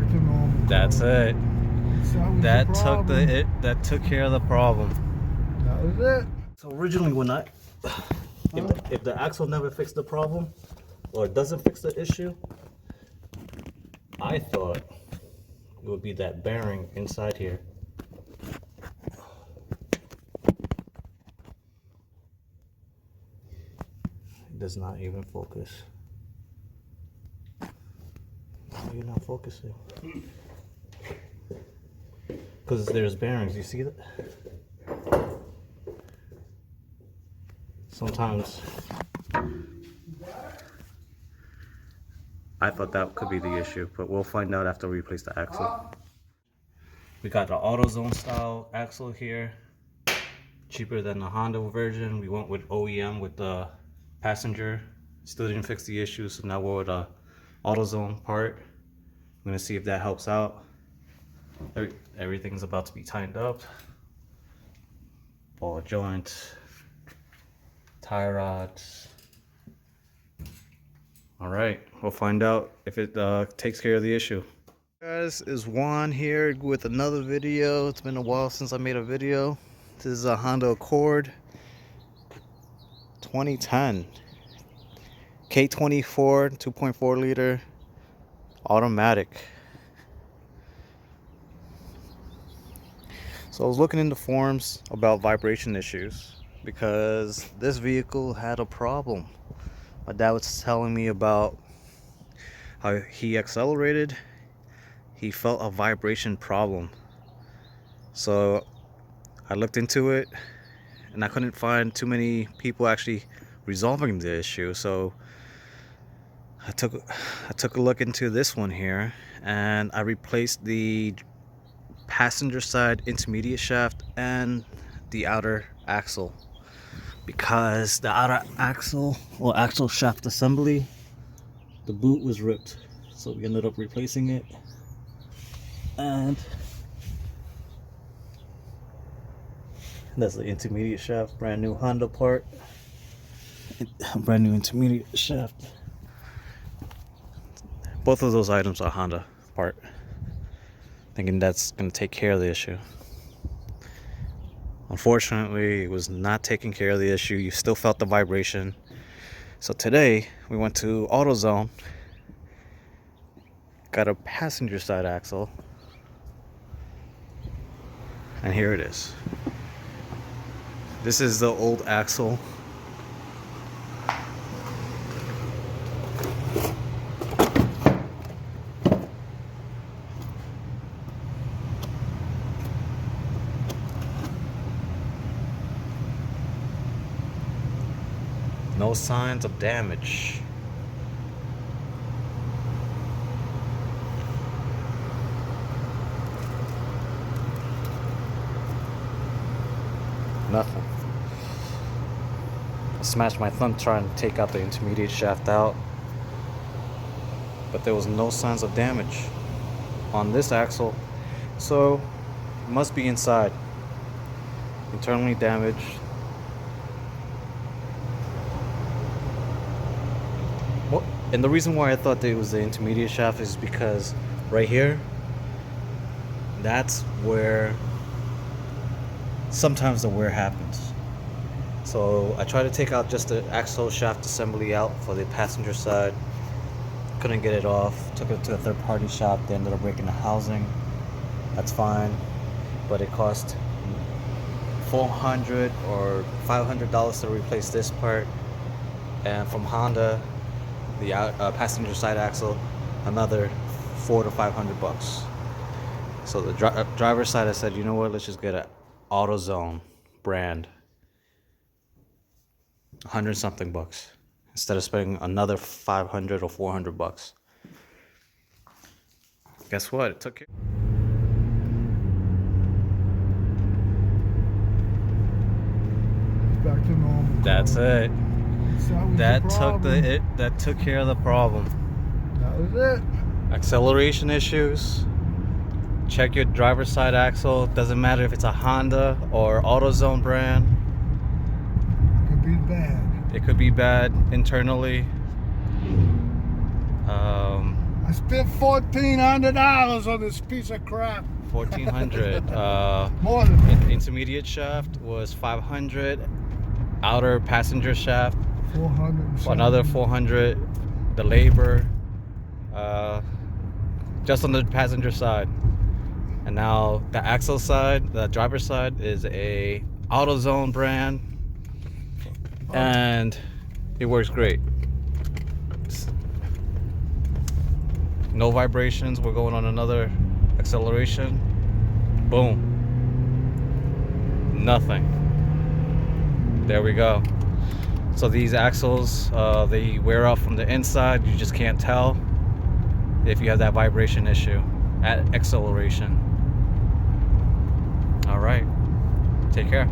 Back to normal. That's it. That That took care of the problem. That was it. So originally, when if the axle never fixed the problem or doesn't fix the issue, I thought it would be that bearing inside here. It does not even focus. Why are you not focusing? Because there's bearings, you see that? Sometimes I thought that could be the issue, but we'll find out after we replace the axle. We got the AutoZone style axle here, cheaper than the Honda version. We went with OEM with the passenger, still didn't fix the issue, so now we're with a AutoZone part. I'm gonna see if that helps out. Everything's about to be tightened up. Ball joint, tie rods. All right, we'll find out if it takes care of the issue. Guys, is Juan here with another video. It's been a while since I made a video. This is a Honda Accord 2010 K24 2.4 liter automatic. So I was looking into forums about vibration issues because this vehicle had a problem. My dad was telling me about how he accelerated, he felt a vibration problem. So I looked into it and I couldn't find too many people actually resolving the issue. So I took a look into this one here, and I replaced the passenger side intermediate shaft and the outer axle, because the outer axle or axle shaft assembly, the boot was ripped, so we ended up replacing it. And that's the intermediate shaft, brand new Honda part, brand new intermediate shaft. Both of those items are Honda part, thinking that's going to take care of the issue. Unfortunately, it was not taking care of the issue. You still felt the vibration. So today we went to AutoZone, got a passenger side axle, and here it is. This is the old axle. No signs of damage. Nothing. I smashed my thumb trying to take out the intermediate shaft out, but there was no signs of damage on this axle, so it must be inside, internally damaged. Well, and the reason why I thought that it was the intermediate shaft is because right here, that's where sometimes the wear happens. So I tried to take out just the axle shaft assembly out for the passenger side. Couldn't get it off. Took it to a third-party shop. They ended up breaking the housing. That's fine, but it cost $400 or $500 to replace this part. And from Honda, the passenger side axle, another $400 to $500. So the driver's side, I said, you know what? Let's just get an AutoZone brand, 100 something bucks, instead of spending another $500 or $400. Guess what? It took it. Back to normal. That's it. That That took care of the problem. was it. Acceleration issues. Check your driver's side axle. Doesn't matter if it's a Honda or AutoZone brand. Could be bad. It could be bad internally. I spent $1,400 on this piece of crap. 1,400. More than that. Intermediate shaft was 500. Outer passenger shaft, 400. another 400. The labor, just on the passenger side. And now the axle side, the driver's side, is a AutoZone brand, and it works great. No vibrations. We're going on another acceleration. Boom. Nothing. There we go. So these axles, they wear out from the inside. You just can't tell if you have that vibration issue at acceleration. All right. Take care.